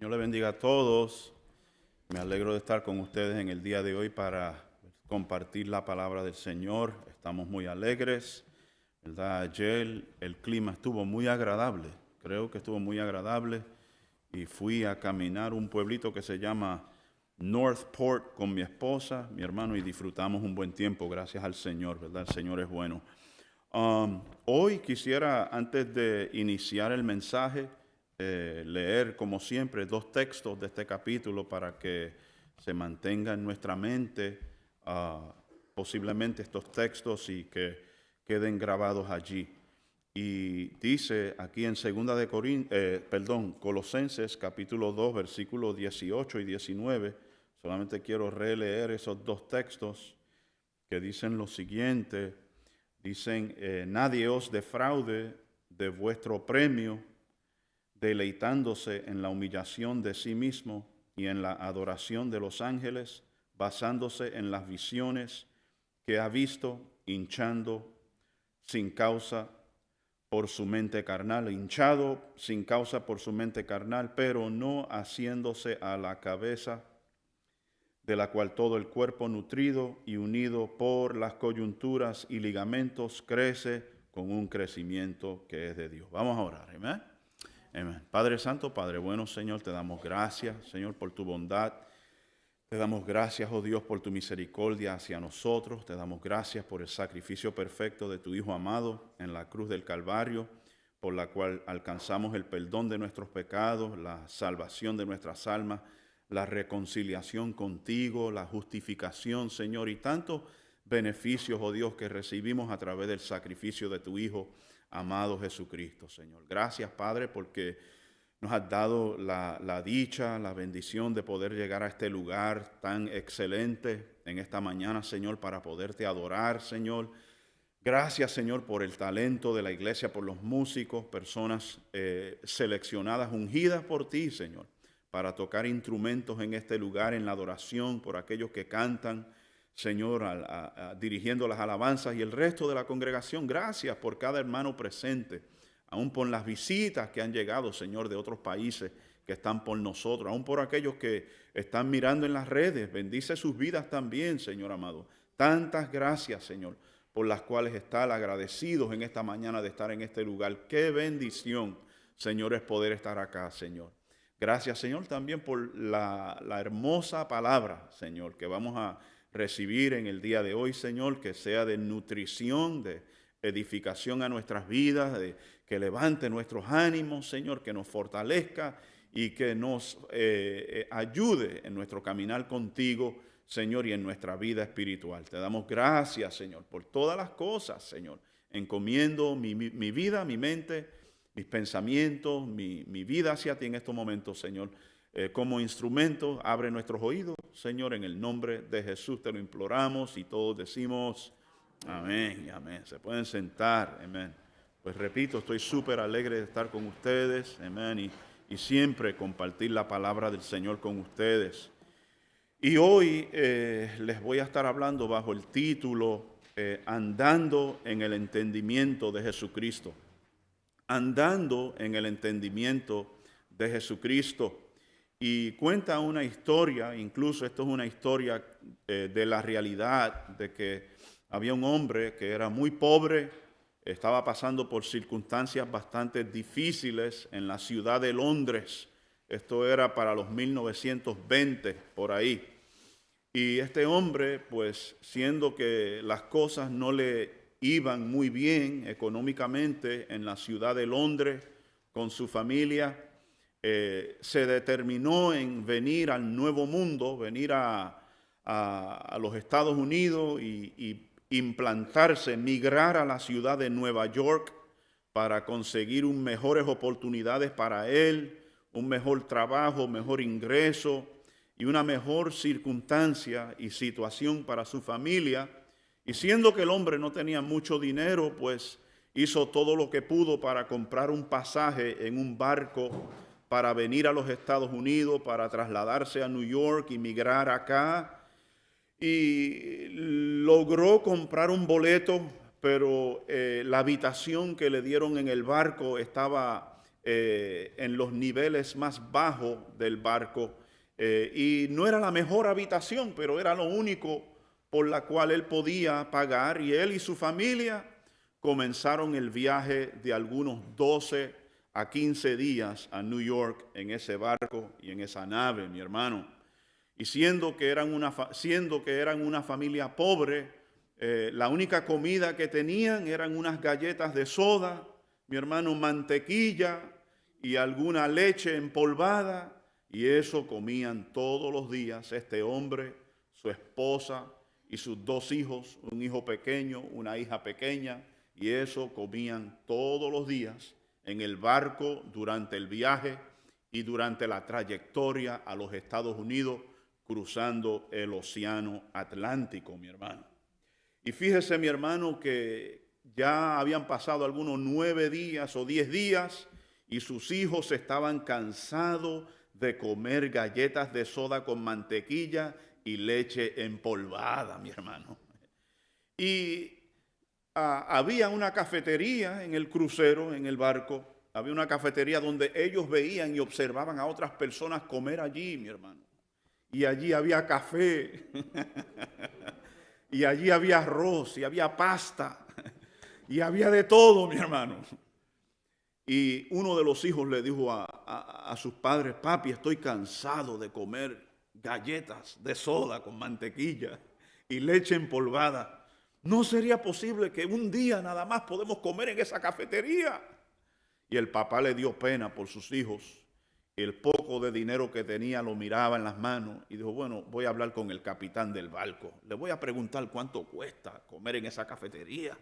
Señor le bendiga a todos. Me alegro de estar con ustedes en el día de hoy para compartir la palabra del Señor. Estamos muy alegres, ¿verdad? Ayer el clima estuvo muy agradable, creo que estuvo muy agradable y fui a caminar un pueblito que se llama Northport con mi esposa, mi hermano, y disfrutamos un buen tiempo, gracias al Señor, ¿verdad? El Señor es bueno. Hoy quisiera, antes de iniciar el mensaje, leer, como siempre, dos textos de este capítulo para que se mantenga en nuestra mente posiblemente estos textos y que queden grabados allí. Y dice aquí en Colosenses capítulo 2, versículos 18 y 19, solamente quiero releer esos dos textos que dicen lo siguiente. Dicen, nadie os defraude de vuestro premio, deleitándose en la humillación de sí mismo y en la adoración de los ángeles, basándose en las visiones que ha visto, hinchando sin causa por su mente carnal, hinchado sin causa por su mente carnal, pero no haciéndose a la cabeza, de la cual todo el cuerpo nutrido y unido por las coyunturas y ligamentos crece con un crecimiento que es de Dios. Vamos a orar, amén. Amén. Padre Santo, Padre bueno, Señor, te damos gracias, Señor, por tu bondad. Te damos gracias, oh Dios, por tu misericordia hacia nosotros. Te damos gracias por el sacrificio perfecto de tu Hijo amado en la cruz del Calvario, por la cual alcanzamos el perdón de nuestros pecados, la salvación de nuestras almas, la reconciliación contigo, la justificación, Señor, y tantos beneficios, oh Dios, que recibimos a través del sacrificio de tu Hijo amado Jesucristo, Señor. Gracias, Padre, porque nos has dado la dicha, la bendición de poder llegar a este lugar tan excelente en esta mañana, Señor, para poderte adorar, Señor. Gracias, Señor, por el talento de la iglesia, por los músicos, personas seleccionadas, ungidas por ti, Señor, para tocar instrumentos en este lugar, en la adoración, por aquellos que cantan, Señor, dirigiendo las alabanzas y el resto de la congregación. Gracias por cada hermano presente, aún por las visitas que han llegado, Señor, de otros países que están por nosotros, aún por aquellos que están mirando en las redes. Bendice sus vidas también, Señor amado. Tantas gracias, Señor, por las cuales estar agradecidos en esta mañana de estar en este lugar. Qué bendición, Señor, es poder estar acá, Señor. Gracias, Señor, también por la hermosa palabra, Señor, que vamos a recibir en el día de hoy, Señor, que sea de nutrición, de edificación a nuestras vidas, que levante nuestros ánimos, Señor, que nos fortalezca y que nos ayude en nuestro caminar contigo, Señor, y en nuestra vida espiritual. Te damos gracias, Señor, por todas las cosas, Señor. Encomiendo mi vida, mi mente, mis pensamientos, mi vida hacia ti en estos momentos, Señor. Como instrumento, abre nuestros oídos, Señor, en el nombre de Jesús te lo imploramos y todos decimos amén y amén. Se pueden sentar, amén. Pues repito, estoy súper alegre de estar con ustedes, amén, y siempre compartir la palabra del Señor con ustedes. Y hoy les voy a estar hablando bajo el título Andando en el entendimiento de Jesucristo. Andando en el entendimiento de Jesucristo. Y cuenta una historia, incluso esto es una historia de la realidad de que había un hombre que era muy pobre, estaba pasando por circunstancias bastante difíciles en la ciudad de Londres. Esto era para los 1920, por ahí. Y este hombre, pues, siendo que las cosas no le iban muy bien económicamente en la ciudad de Londres con su familia, se determinó en venir al Nuevo Mundo, venir a los Estados Unidos y implantarse, migrar a la ciudad de Nueva York para conseguir mejores oportunidades para él, un mejor trabajo, mejor ingreso y una mejor circunstancia y situación para su familia. Y siendo que el hombre no tenía mucho dinero, pues hizo todo lo que pudo para comprar un pasaje en un barco para venir a los Estados Unidos, para trasladarse a New York y migrar acá. Y logró comprar un boleto, pero la habitación que le dieron en el barco estaba en los niveles más bajos del barco, y no era la mejor habitación, pero era lo único por la cual él podía pagar, y él y su familia comenzaron el viaje de algunos 12 a 15 días a New York en ese barco y en esa nave, mi hermano. Y siendo que eran una familia pobre, la única comida que tenían eran unas galletas de soda, mi hermano, mantequilla y alguna leche empolvada, y eso comían todos los días este hombre, su esposa y sus 2 hijos, un hijo pequeño, una hija pequeña, y eso comían todos los días en el barco durante el viaje y durante la trayectoria a los Estados Unidos, cruzando el océano Atlántico, mi hermano. Y fíjese, mi hermano, que ya habían pasado algunos 9 días o 10 días y sus hijos estaban cansados de comer galletas de soda con mantequilla y leche empolvada, mi hermano. Y había una cafetería en el crucero, en el barco. Había una cafetería donde ellos veían y observaban a otras personas comer allí, mi hermano. Y allí había café, y allí había arroz, y había pasta, y había de todo, mi hermano. Y uno de los hijos le dijo a sus padres: papi, estoy cansado de comer galletas de soda con mantequilla y leche empolvada. ¿No sería posible que un día nada más podemos comer en esa cafetería? Y el papá le dio pena por sus hijos. El poco de dinero que tenía lo miraba en las manos y dijo: bueno, voy a hablar con el capitán del barco. Le voy a preguntar cuánto cuesta comer en esa cafetería.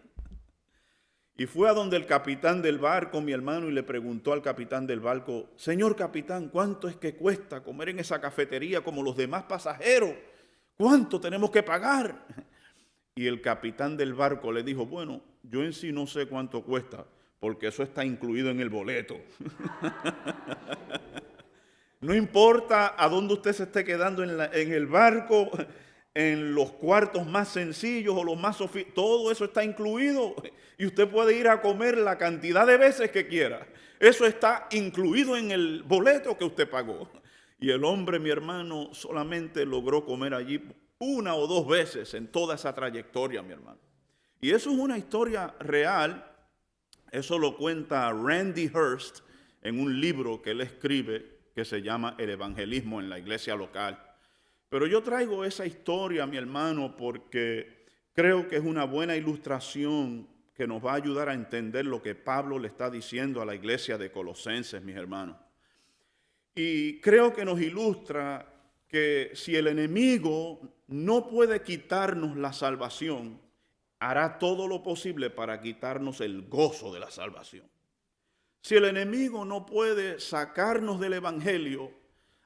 Y fue a donde el capitán del barco, mi hermano, y le preguntó al capitán del barco: señor capitán, ¿cuánto es que cuesta comer en esa cafetería como los demás pasajeros? ¿Cuánto tenemos que pagar? Y el capitán del barco le dijo: bueno, yo en sí no sé cuánto cuesta, porque eso está incluido en el boleto. No importa a dónde usted se esté quedando en el barco, en los cuartos más sencillos o los más sofisticados, todo eso está incluido. Y usted puede ir a comer la cantidad de veces que quiera. Eso está incluido en el boleto que usted pagó. Y el hombre, mi hermano, solamente logró comer allí 1 o 2 veces en toda esa trayectoria, mi hermano. Y eso es una historia real. Eso lo cuenta Randy Hurst en un libro que él escribe que se llama El Evangelismo en la Iglesia Local. Pero yo traigo esa historia, mi hermano, porque creo que es una buena ilustración que nos va a ayudar a entender lo que Pablo le está diciendo a la iglesia de Colosenses, mis hermanos. Y creo que nos ilustra que si el enemigo no puede quitarnos la salvación, hará todo lo posible para quitarnos el gozo de la salvación. Si el enemigo no puede sacarnos del evangelio,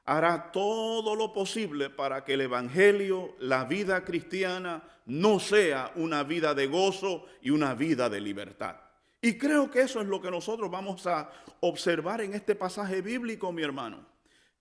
hará todo lo posible para que el evangelio, la vida cristiana, no sea una vida de gozo y una vida de libertad. Y creo que eso es lo que nosotros vamos a observar en este pasaje bíblico, mi hermano.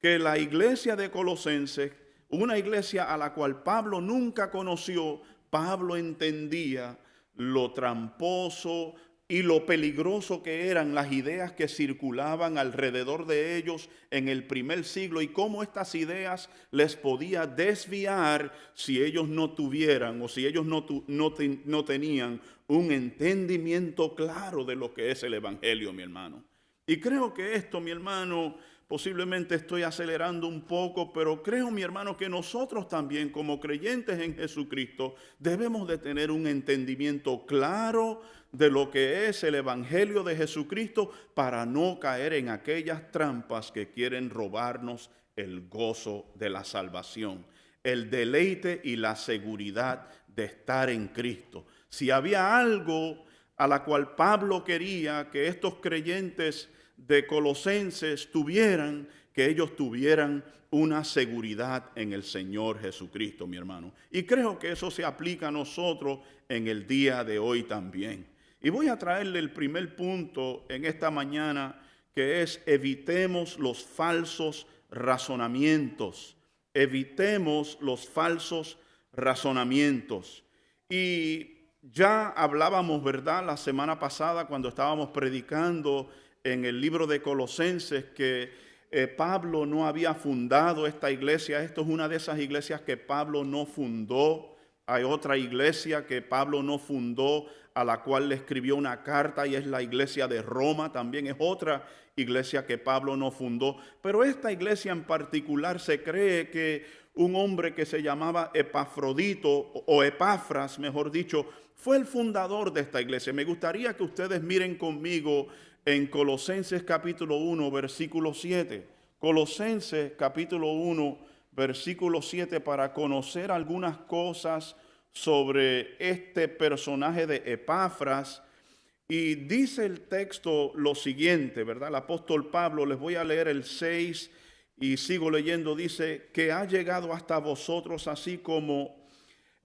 Que la iglesia de Colosenses, una iglesia a la cual Pablo nunca conoció, Pablo entendía lo tramposo y lo peligroso que eran las ideas que circulaban alrededor de ellos en el primer siglo y cómo estas ideas les podía desviar si ellos no tuvieran o si ellos no tenían un entendimiento claro de lo que es el evangelio, mi hermano. Y creo que esto, mi hermano, posiblemente estoy acelerando un poco, pero creo, mi hermano, que nosotros también como creyentes en Jesucristo debemos de tener un entendimiento claro de lo que es el evangelio de Jesucristo para no caer en aquellas trampas que quieren robarnos el gozo de la salvación, el deleite y la seguridad de estar en Cristo. Si había algo a la cual Pablo quería que estos creyentes de Colosenses tuvieran, que ellos tuvieran una seguridad en el Señor Jesucristo, mi hermano. Y creo que eso se aplica a nosotros en el día de hoy también. Y voy a traerle el primer punto en esta mañana, que es: evitemos los falsos razonamientos. Evitemos los falsos razonamientos. Y ya hablábamos, ¿verdad?, la semana pasada cuando estábamos predicando en el libro de Colosenses que Pablo no había fundado esta iglesia. Esto es una de esas iglesias que Pablo no fundó. Hay otra iglesia que Pablo no fundó, a la cual le escribió una carta, y es la iglesia de Roma. También es otra iglesia que Pablo no fundó. Pero esta iglesia en particular se cree que un hombre que se llamaba Epafrodito, o Epafras, mejor dicho, fue el fundador de esta iglesia. Me gustaría que ustedes miren conmigo en Colosenses capítulo 1, versículo 7. Colosenses capítulo 1, versículo 7, para conocer algunas cosas sobre este personaje de Epafras. Y dice el texto lo siguiente, ¿verdad? El apóstol Pablo, les voy a leer el 6 y sigo leyendo, dice que ha llegado hasta vosotros así como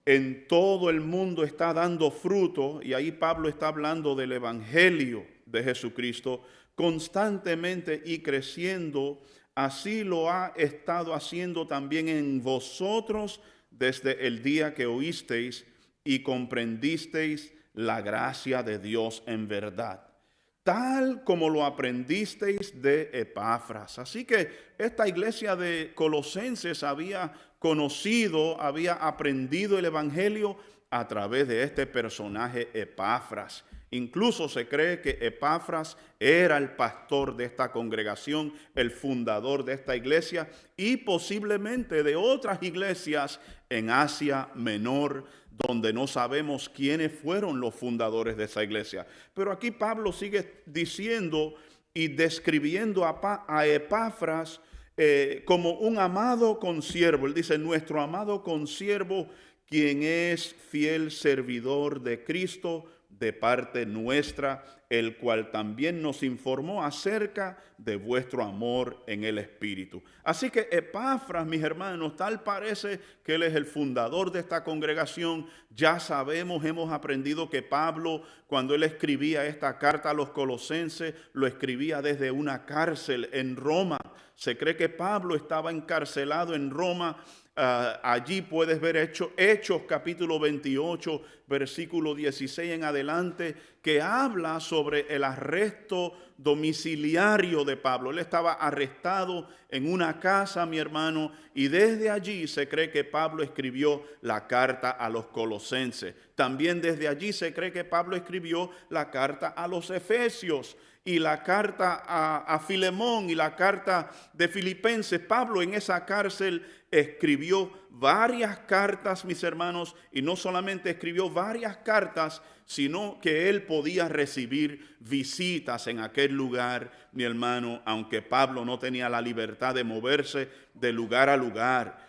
en todo el mundo está dando fruto, y ahí Pablo está hablando del evangelio de Jesucristo, constantemente y creciendo, así lo ha estado haciendo también en vosotros desde el día que oísteis y comprendisteis la gracia de Dios en verdad, tal como lo aprendisteis de Epafras. Así que esta iglesia de Colosenses había conocido, había aprendido el evangelio a través de este personaje Epafras. Incluso se cree que Epafras era el pastor de esta congregación, el fundador de esta iglesia y posiblemente de otras iglesias en Asia Menor, donde no sabemos quiénes fueron los fundadores de esa iglesia. Pero aquí Pablo sigue diciendo y describiendo a Epafras como un amado consiervo. Él dice, nuestro amado consiervo, quien es fiel servidor de Cristo de parte nuestra, el cual también nos informó acerca de vuestro amor en el Espíritu. Así que Epafras, mis hermanos, tal parece que él es el fundador de esta congregación. Ya sabemos, hemos aprendido que Pablo, cuando él escribía esta carta a los colosenses, lo escribía desde una cárcel en Roma. Se cree que Pablo estaba encarcelado en Roma. Allí puedes ver Hechos capítulo 28, versículo 16 en adelante, que habla sobre el arresto domiciliario de Pablo. Él estaba arrestado en una casa, mi hermano, y desde allí se cree que Pablo escribió la carta a los colosenses. También desde allí se cree que Pablo escribió la carta a los efesios y la carta a Filemón y la carta de Filipenses. Pablo en esa cárcel escribió varias cartas, mis hermanos, y no solamente escribió varias cartas, sino que él podía recibir visitas en aquel lugar, mi hermano, aunque Pablo no tenía la libertad de moverse de lugar a lugar.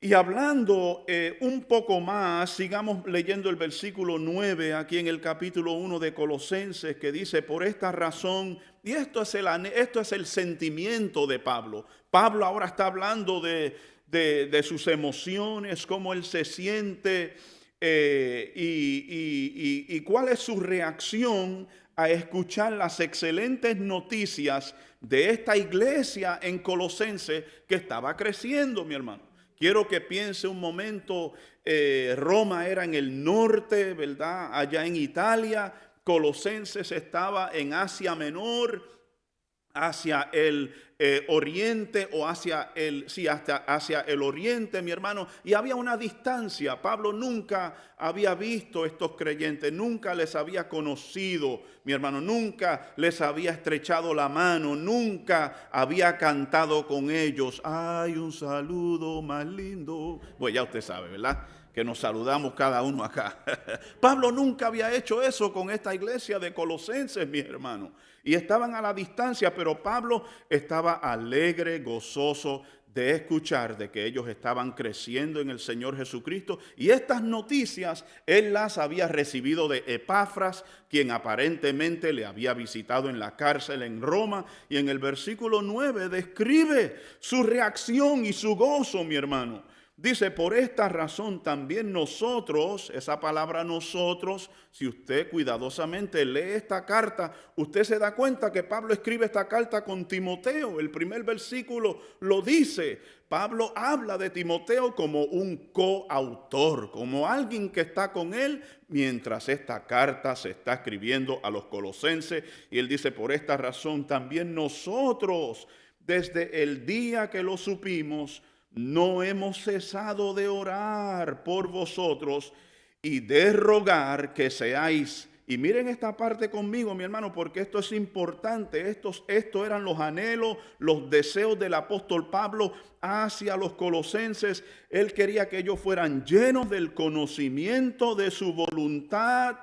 Y hablando un poco más, sigamos leyendo el versículo 9 aquí en el capítulo 1 de Colosenses, que dice, por esta razón, y esto es el sentimiento de Pablo. Pablo ahora está hablando de sus emociones, cómo él se siente y cuál es su reacción a escuchar las excelentes noticias de esta iglesia en Colosenses que estaba creciendo, mi hermano. Quiero que piense un momento, Roma era en el norte, ¿verdad? Allá en Italia, Colosenses estaba en Asia Menor, hacia el oriente o hacia el oriente, mi hermano, y había una distancia. Pablo nunca había visto a estos creyentes, nunca les había conocido, mi hermano, nunca les había estrechado la mano, nunca había cantado con ellos. Hay un saludo más lindo. Pues ya usted sabe, ¿verdad? Que nos saludamos cada uno acá. Pablo nunca había hecho eso con esta iglesia de Colosenses, mis hermanos. Y estaban a la distancia, pero Pablo estaba alegre, gozoso de escuchar de que ellos estaban creciendo en el Señor Jesucristo. Y estas noticias él las había recibido de Epafras, quien aparentemente le había visitado en la cárcel en Roma. Y en el versículo 9 describe su reacción y su gozo, mi hermano. Dice, por esta razón también nosotros, esa palabra nosotros, si usted cuidadosamente lee esta carta, usted se da cuenta que Pablo escribe esta carta con Timoteo. El primer versículo lo dice. Pablo habla de Timoteo como un coautor, como alguien que está con él mientras esta carta se está escribiendo a los colosenses. Y él dice, por esta razón también nosotros, desde el día que lo supimos, no hemos cesado de orar por vosotros y de rogar que seáis. Y miren esta parte conmigo, mi hermano, porque esto es importante. Estos eran los anhelos, los deseos del apóstol Pablo hacia los colosenses. Él quería que ellos fueran llenos del conocimiento de su voluntad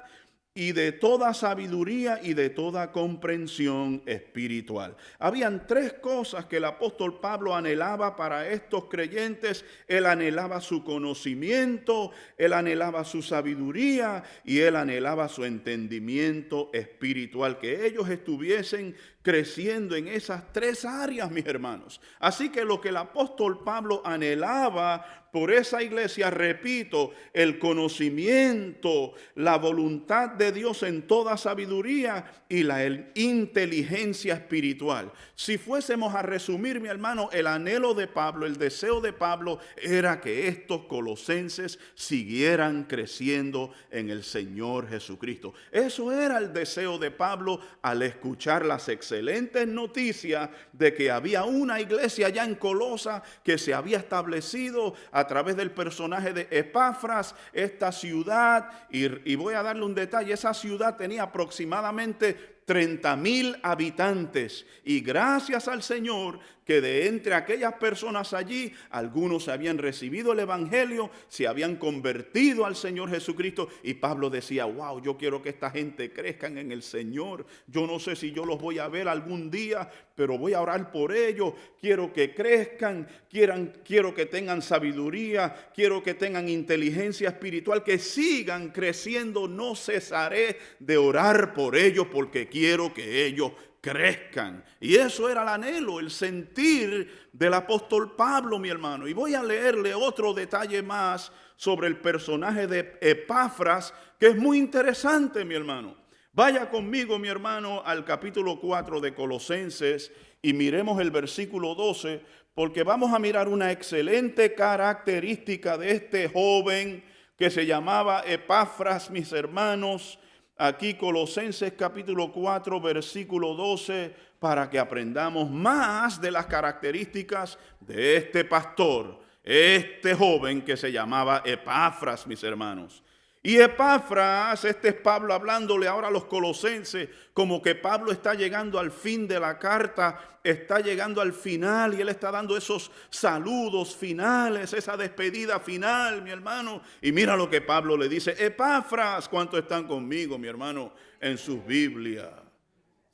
y de toda sabiduría y de toda comprensión espiritual. Habían tres cosas que el apóstol Pablo anhelaba para estos creyentes. Él anhelaba su conocimiento, él anhelaba su sabiduría y él anhelaba su entendimiento espiritual. Que ellos estuviesen creciendo en esas tres áreas, mis hermanos. Así que lo que el apóstol Pablo anhelaba por esa iglesia, repito, el conocimiento, la voluntad de Dios en toda sabiduría y la inteligencia espiritual. Si fuésemos a resumir, mi hermano, el anhelo de Pablo, el deseo de Pablo era que estos colosenses siguieran creciendo en el Señor Jesucristo. Eso era el deseo de Pablo al escuchar las excelentes noticias de que había una iglesia ya en Colosa que se había establecido a través del personaje de Epafras, esta ciudad, y voy a darle un detalle, esa ciudad tenía aproximadamente 30,000 habitantes, y gracias al Señor que de entre aquellas personas allí, algunos habían recibido el evangelio, se habían convertido al Señor Jesucristo, y Pablo decía, wow, yo quiero que esta gente crezcan en el Señor. Yo no sé si yo los voy a ver algún día, pero voy a orar por ellos. Quiero que crezcan, quiero que tengan sabiduría, quiero que tengan inteligencia espiritual, que sigan creciendo. No cesaré de orar por ellos porque quiero que ellos crezcan. Y eso era el anhelo, el sentir del apóstol Pablo, mi hermano. Y voy a leerle otro detalle más sobre el personaje de Epafras, que es muy interesante, mi hermano. Vaya conmigo, mi hermano, al capítulo 4 de Colosenses y miremos el versículo 12, porque vamos a mirar una excelente característica de este joven que se llamaba Epafras, mis hermanos. Aquí Colosenses capítulo 4 versículo 12, para que aprendamos más de las características de este pastor, este joven que se llamaba Epafras, mis hermanos. Y Epafras, este es Pablo hablándole ahora a los colosenses, como que Pablo está llegando al fin de la carta, está llegando al final y él está dando esos saludos finales, esa despedida final, mi hermano. Y mira lo que Pablo le dice, Epafras, ¿cuántos están conmigo, mi hermano, en sus Biblias?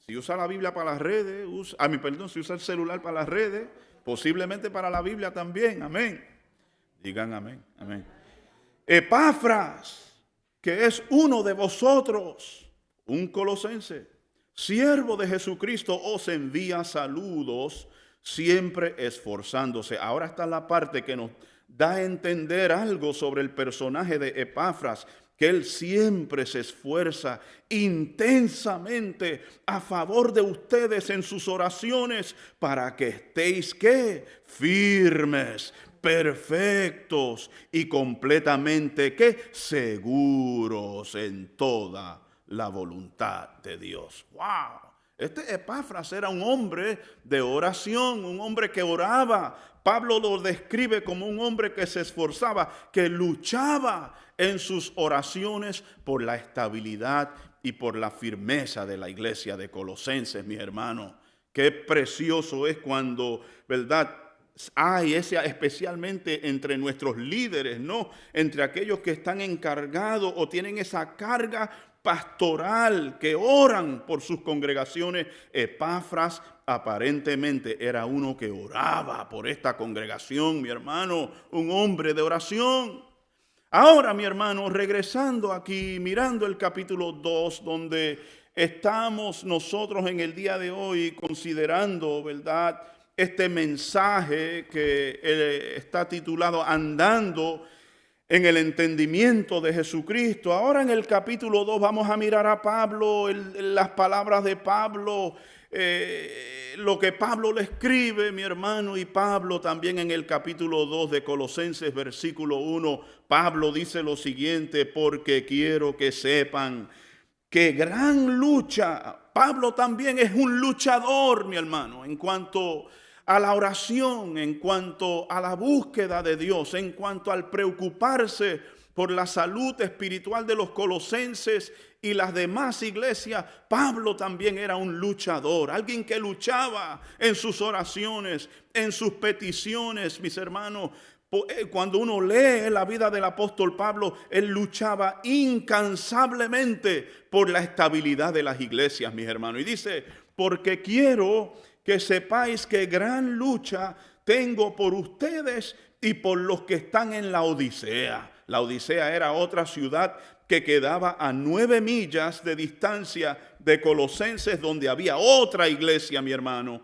Si usa la Biblia para las redes, si usa el celular para las redes, posiblemente para la Biblia también, amén. Digan amén, amén. Epafras, que es uno de vosotros, un colosense, siervo de Jesucristo, os envía saludos, siempre esforzándose. Ahora está la parte que nos da a entender algo sobre el personaje de Epafras, que él siempre se esfuerza intensamente a favor de ustedes en sus oraciones para que estéis, ¿qué? Firmes, perfectos y completamente, ¿qué? Seguros en toda la voluntad de Dios. ¡Wow! Este Epafras era un hombre de oración, un hombre que oraba. Pablo lo describe como un hombre que se esforzaba, que luchaba en sus oraciones por la estabilidad y por la firmeza de la iglesia de Colosenses, mi hermano. Qué precioso es cuando, ¿verdad?, hay especialmente entre nuestros líderes, ¿no? Entre aquellos que están encargados o tienen esa carga pastoral, que oran por sus congregaciones. Epafras aparentemente era uno que oraba por esta congregación, mi hermano, un hombre de oración. Ahora, mi hermano, regresando aquí, mirando el capítulo 2, donde estamos nosotros en el día de hoy considerando, ¿verdad?, este mensaje que está titulado Andando en el entendimiento de Jesucristo. Ahora en el capítulo 2 vamos a mirar a Pablo, las palabras de Pablo, lo que Pablo le escribe, mi hermano, y Pablo también en el capítulo 2 de Colosenses, versículo 1, Pablo dice lo siguiente: porque quiero que sepan que gran lucha. Pablo también es un luchador, mi hermano, en cuanto a la oración, en cuanto a la búsqueda de Dios, en cuanto al preocuparse por la salud espiritual de los colosenses y las demás iglesias. Pablo también era un luchador, alguien que luchaba en sus oraciones, en sus peticiones, mis hermanos. Cuando uno lee la vida del apóstol Pablo, él luchaba incansablemente por la estabilidad de las iglesias, mis hermanos. Y dice: porque quiero que sepáis que gran lucha tengo por ustedes y por los que están en la Odisea. La Odisea era otra ciudad que quedaba a 9 millas de distancia de Colosenses, donde había otra iglesia, mi hermano.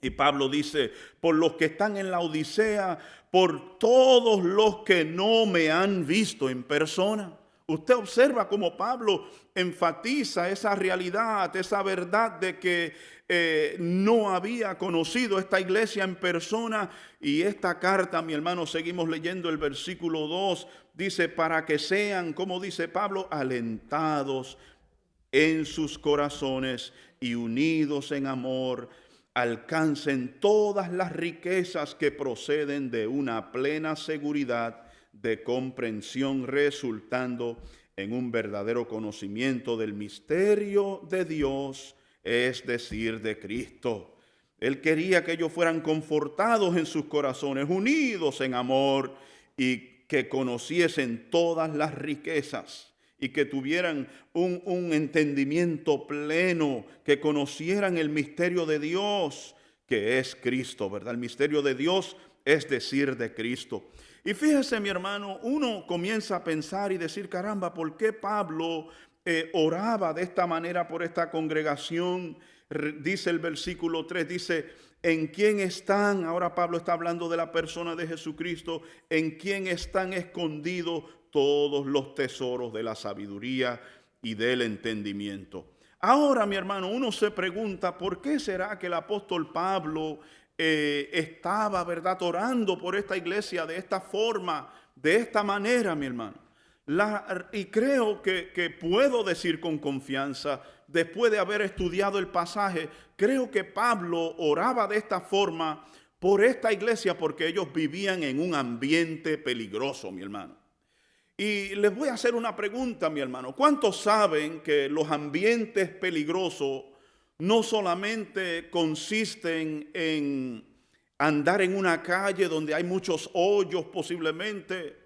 Y Pablo dice: por los que están en la Odisea, por todos los que no me han visto en persona. Usted observa cómo Pablo enfatiza esa realidad, esa verdad de que no había conocido esta iglesia en persona. Y esta carta, mi hermano, seguimos leyendo el versículo 2, dice: para que sean, como dice Pablo, alentados en sus corazones y unidos en amor, alcancen todas las riquezas que proceden de una plena seguridad de comprensión, resultando en un verdadero conocimiento del misterio de Dios, es decir, de Cristo. Él quería que ellos fueran confortados en sus corazones, unidos en amor, y que conociesen todas las riquezas y que tuvieran un entendimiento pleno, que conocieran el misterio de Dios, que es Cristo, ¿verdad? El misterio de Dios, es decir, de Cristo. Y fíjese, mi hermano, uno comienza a pensar y decir: caramba, ¿por qué Pablo oraba de esta manera por esta congregación? Dice el versículo 3, dice: ¿en quién están? Ahora Pablo está hablando de la persona de Jesucristo. ¿En quién están escondidos todos los tesoros de la sabiduría y del entendimiento? Ahora, mi hermano, uno se pregunta: ¿por qué será que el apóstol Pablo estaba, verdad, orando por esta iglesia de esta forma, de esta manera, mi hermano? Y creo que puedo decir con confianza, después de haber estudiado el pasaje, creo que Pablo oraba de esta forma por esta iglesia porque ellos vivían en un ambiente peligroso, mi hermano. Y les voy a hacer una pregunta, mi hermano. ¿Cuántos saben que los ambientes peligrosos no solamente consisten en andar en una calle donde hay muchos hoyos posiblemente,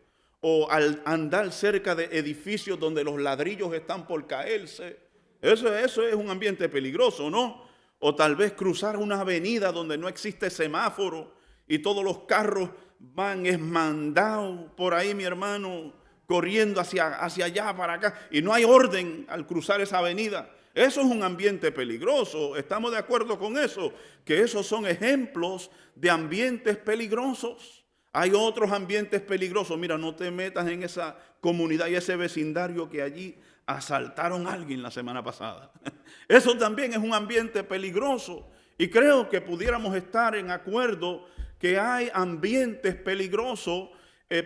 o al andar cerca de edificios donde los ladrillos están por caerse? Eso es un ambiente peligroso, ¿no? O tal vez cruzar una avenida donde no existe semáforo y todos los carros van esmandados por ahí, mi hermano, corriendo hacia allá, para acá, y no hay orden al cruzar esa avenida. Eso es un ambiente peligroso. ¿Estamos de acuerdo con eso? Que esos son ejemplos de ambientes peligrosos. Hay otros ambientes peligrosos. Mira, no te metas en esa comunidad y ese vecindario que allí asaltaron a alguien la semana pasada. Eso también es un ambiente peligroso. Y creo que pudiéramos estar en acuerdo que hay ambientes peligrosos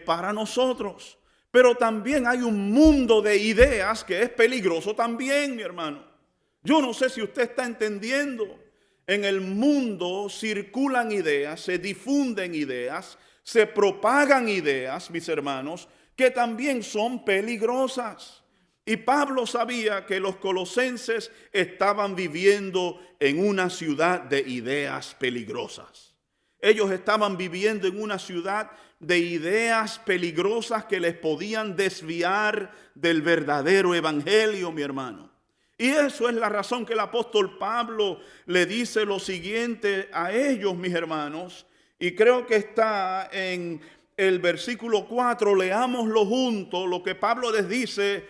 para nosotros. Pero también hay un mundo de ideas que es peligroso también, mi hermano. Yo no sé si usted está entendiendo. En el mundo circulan ideas, se difunden ideas, se propagan ideas, mis hermanos, que también son peligrosas. Y Pablo sabía que los colosenses estaban viviendo en una ciudad de ideas peligrosas. Ellos estaban viviendo en una ciudad de ideas peligrosas que les podían desviar del verdadero evangelio, mi hermano. Y eso es la razón que el apóstol Pablo le dice lo siguiente a ellos, mis hermanos. Y creo que está en el versículo 4, leámoslo juntos, lo que Pablo les dice.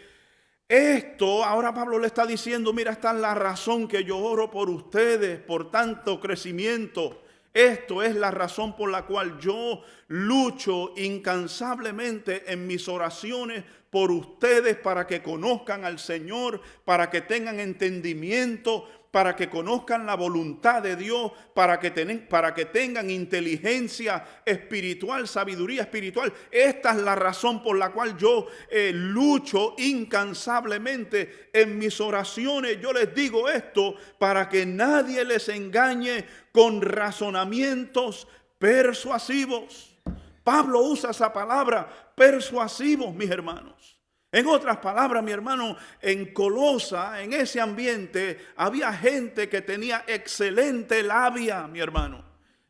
Esto, ahora Pablo le está diciendo: mira, esta es la razón que yo oro por ustedes, por tanto crecimiento Esto es la razón por la cual yo lucho incansablemente en mis oraciones por ustedes, para que conozcan al Señor, para que tengan entendimiento, para que conozcan la voluntad de Dios, para que tengan inteligencia espiritual, sabiduría espiritual. Esta es la razón por la cual yo lucho incansablemente en mis oraciones. Yo les digo esto para que nadie les engañe con razonamientos persuasivos. Pablo usa esa palabra, persuasivos, mis hermanos. En otras palabras, mi hermano, en Colosa, en ese ambiente, había gente que tenía excelente labia, mi hermano.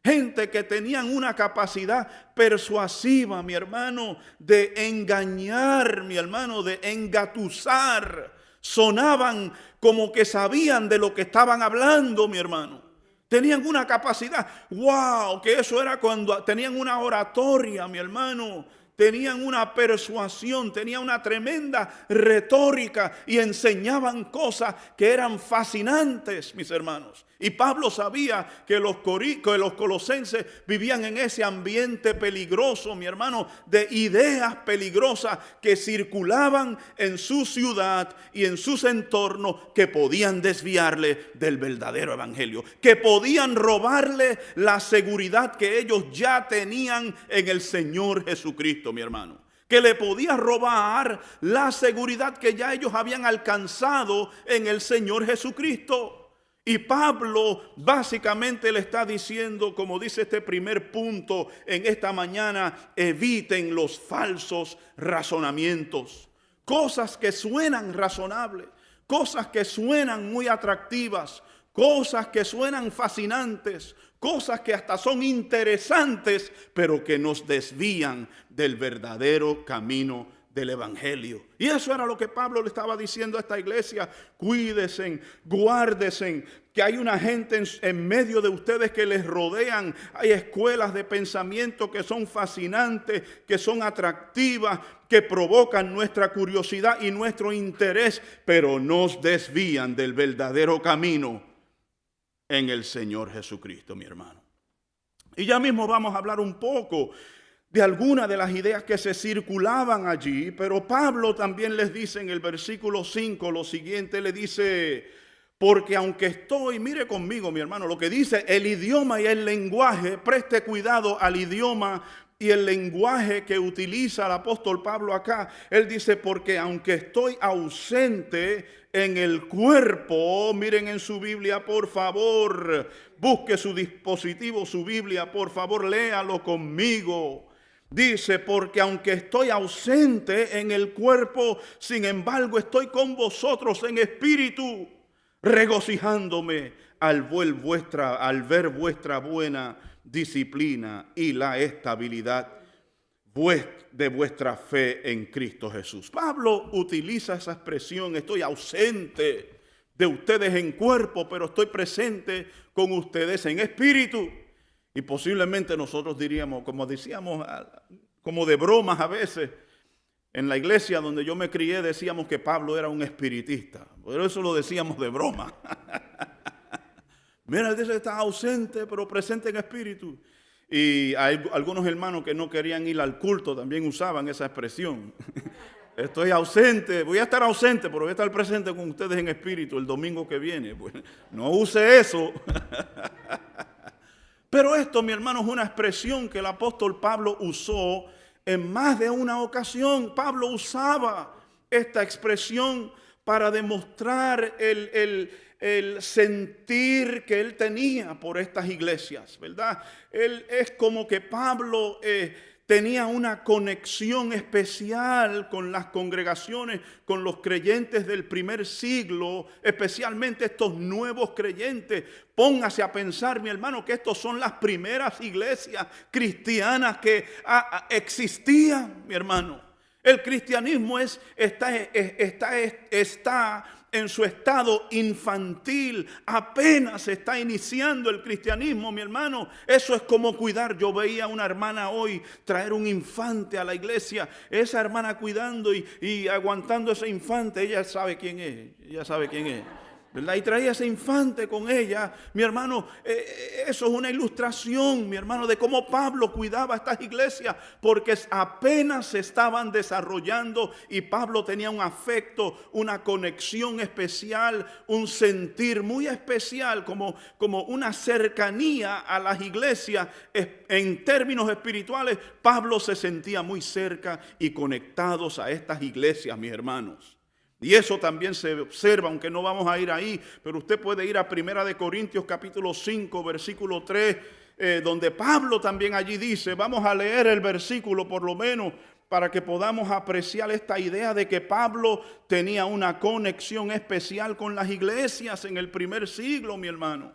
Gente que tenían una capacidad persuasiva, mi hermano, de engañar, mi hermano, de engatusar. Sonaban como que sabían de lo que estaban hablando, mi hermano. Tenían una capacidad, wow, que eso era cuando tenían una oratoria, mi hermano. Tenían una persuasión, tenían una tremenda retórica y enseñaban cosas que eran fascinantes, mis hermanos. Y Pablo sabía que los colosenses vivían en ese ambiente peligroso, mi hermano, de ideas peligrosas que circulaban en su ciudad y en sus entornos, que podían desviarle del verdadero evangelio, que podían robarle la seguridad que ellos ya tenían en el Señor Jesucristo, mi hermano. Que le podía robar la seguridad que ya ellos habían alcanzado en el Señor Jesucristo. Y Pablo básicamente le está diciendo, como dice este primer punto en esta mañana, eviten los falsos razonamientos. Cosas que suenan razonables, cosas que suenan muy atractivas, cosas que suenan fascinantes, cosas que hasta son interesantes, pero que nos desvían del verdadero camino del evangelio. Y eso era lo que Pablo le estaba diciendo a esta iglesia. Cuídense, guárdense, que hay una gente en medio de ustedes que les rodean. Hay escuelas de pensamiento que son fascinantes, que son atractivas, que provocan nuestra curiosidad y nuestro interés, pero nos desvían del verdadero camino en el Señor Jesucristo, mi hermano. Y ya mismo vamos a hablar un poco de algunas de las ideas que se circulaban allí, pero Pablo también les dice en el versículo 5 lo siguiente, le dice: porque aunque estoy, mire conmigo, mi hermano, lo que dice el idioma y el lenguaje, preste cuidado al idioma y el lenguaje que utiliza el apóstol Pablo acá. Él dice: porque aunque estoy ausente en el cuerpo, miren en su Biblia, por favor, busque su dispositivo, su Biblia, por favor, léalo conmigo. Dice: porque aunque estoy ausente en el cuerpo, sin embargo estoy con vosotros en espíritu, regocijándome al ver vuestra buena disciplina y la estabilidad de vuestra fe en Cristo Jesús. Pablo utiliza esa expresión: estoy ausente de ustedes en cuerpo, pero estoy presente con ustedes en espíritu. Y posiblemente nosotros diríamos, como decíamos, como de bromas a veces, en la iglesia donde yo me crié decíamos que Pablo era un espiritista. Pero eso lo decíamos de broma. Mira, él dice que está ausente, pero presente en espíritu. Y hay algunos hermanos que no querían ir al culto, también usaban esa expresión. Estoy ausente, voy a estar ausente, pero voy a estar presente con ustedes en espíritu el domingo que viene. Bueno, no use eso. Pero esto, mi hermano, es una expresión que el apóstol Pablo usó en más de una ocasión. Pablo usaba esta expresión para demostrar el sentir que él tenía por estas iglesias, ¿verdad? Es como que Pablo tenía una conexión especial con las congregaciones, con los creyentes del primer siglo, especialmente estos nuevos creyentes. Póngase a pensar, mi hermano, que estos son las primeras iglesias cristianas que existían, mi hermano. El cristianismo está en su estado infantil, apenas se está iniciando el cristianismo, mi hermano. Eso es como cuidar. Yo veía a una hermana hoy traer un infante a la iglesia, esa hermana cuidando y aguantando ese infante. Ella sabe quién es, ¿verdad? Y traía ese infante con ella. Mi hermano, eso es una ilustración, mi hermano, de cómo Pablo cuidaba a estas iglesias, porque apenas se estaban desarrollando y Pablo tenía un afecto, una conexión especial, un sentir muy especial, como una cercanía a las iglesias. En términos espirituales, Pablo se sentía muy cerca y conectados a estas iglesias, mis hermanos. Y eso también se observa, aunque no vamos a ir ahí, pero usted puede ir a 1 Corintios capítulo 5, versículo 3, donde Pablo también allí dice, vamos a leer el versículo por lo menos para que podamos apreciar esta idea de que Pablo tenía una conexión especial con las iglesias en el primer siglo, mi hermano.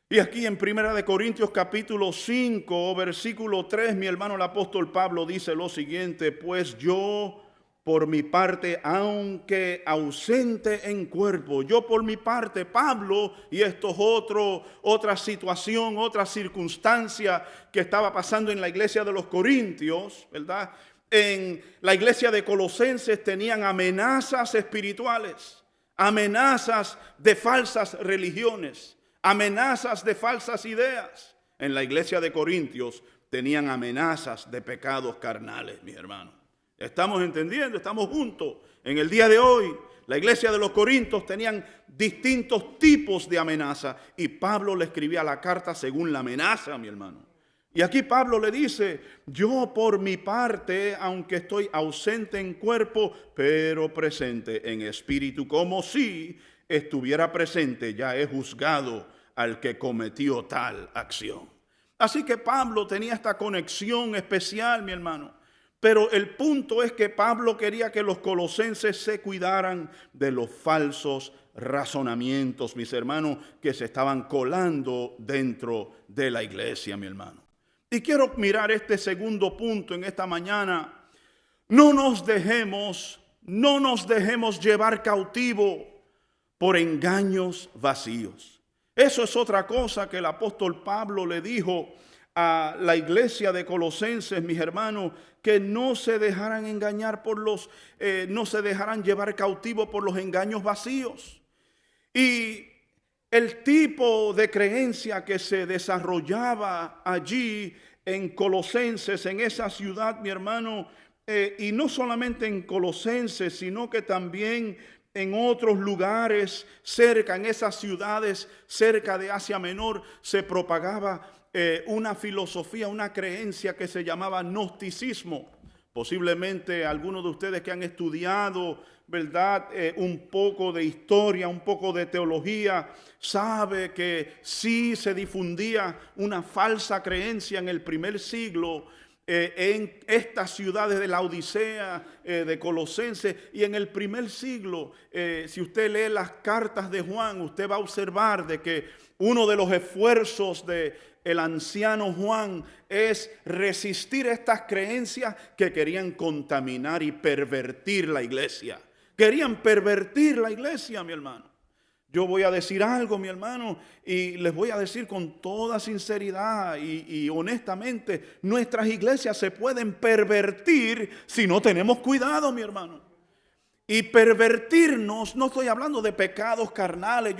Y aquí en 1 Corintios capítulo 5, versículo 3, mi hermano el apóstol Pablo dice lo siguiente, pues yo, por mi parte, aunque ausente en cuerpo, yo por mi parte, Pablo, y esto es otra situación, otra circunstancia que estaba pasando en la iglesia de los Corintios, ¿verdad? En la iglesia de Colosenses tenían amenazas espirituales, amenazas de falsas religiones, amenazas de falsas ideas. En la iglesia de Corintios tenían amenazas de pecados carnales, mis hermanos. Estamos entendiendo, estamos juntos. En el día de hoy, la iglesia de los Corintios tenían distintos tipos de amenaza y Pablo le escribía la carta según la amenaza, mi hermano. Y aquí Pablo le dice, yo por mi parte, aunque estoy ausente en cuerpo, pero presente en espíritu, como si estuviera presente, ya he juzgado al que cometió tal acción. Así que Pablo tenía esta conexión especial, mi hermano. Pero el punto es que Pablo quería que los colosenses se cuidaran de los falsos razonamientos, mis hermanos, que se estaban colando dentro de la iglesia, mi hermano. Y quiero mirar este segundo punto en esta mañana. No nos dejemos llevar cautivo por engaños vacíos. Eso es otra cosa que el apóstol Pablo le dijo a la iglesia de Colosenses, mis hermanos, que no se dejaran engañar no se dejaran llevar cautivo por los engaños vacíos. Y el tipo de creencia que se desarrollaba allí en Colosenses, en esa ciudad, mi hermano, y no solamente en Colosenses, sino que también en otros lugares cerca, en esas ciudades cerca de Asia Menor, se propagaba una filosofía, una creencia que se llamaba gnosticismo. Posiblemente algunos de ustedes que han estudiado, ¿verdad?, un poco de historia, un poco de teología, sabe que sí se difundía una falsa creencia en el primer siglo en estas ciudades de la Odisea, de Colosenses, y en el primer siglo, si usted lee las cartas de Juan, usted va a observar de que uno de los esfuerzos del anciano Juan es resistir estas creencias que querían contaminar y pervertir la iglesia. Querían pervertir la iglesia, mi hermano. Yo voy a decir algo, mi hermano, y les voy a decir con toda sinceridad y honestamente, nuestras iglesias se pueden pervertir si no tenemos cuidado, mi hermano. Y pervertirnos, no estoy hablando de pecados carnales,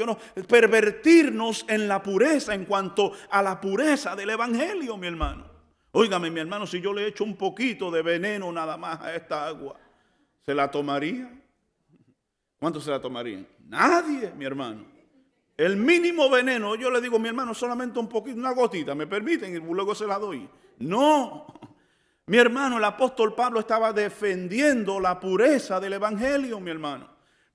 pervertirnos en la pureza, en cuanto a la pureza del evangelio, mi hermano. Óigame, mi hermano, si yo le echo un poquito de veneno nada más a esta agua, ¿se la tomaría? ¿Cuánto se la tomarían? Nadie, mi hermano. El mínimo veneno, yo le digo, mi hermano, solamente un poquito, una gotita, ¿me permiten? Y luego se la doy. No. Mi hermano, el apóstol Pablo estaba defendiendo la pureza del evangelio, mi hermano.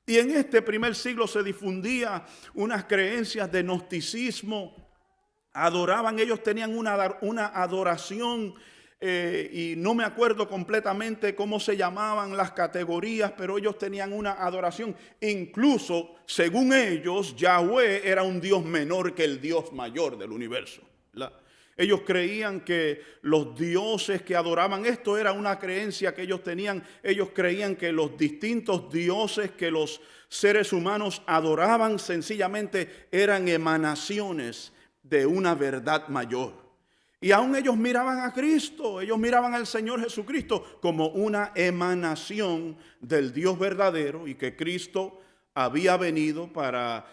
Y en este primer siglo se difundía unas creencias de gnosticismo. Adoraban, ellos tenían una adoración y no me acuerdo completamente cómo se llamaban las categorías, pero ellos tenían una adoración. Incluso, según ellos, Yahweh era un Dios menor que el Dios mayor del universo, ¿verdad? Ellos creían que los dioses que adoraban, esto era una creencia que ellos tenían, ellos creían que los distintos dioses que los seres humanos adoraban sencillamente eran emanaciones de una verdad mayor. Y aún ellos miraban a Cristo, ellos miraban al Señor Jesucristo como una emanación del Dios verdadero y que Cristo había venido para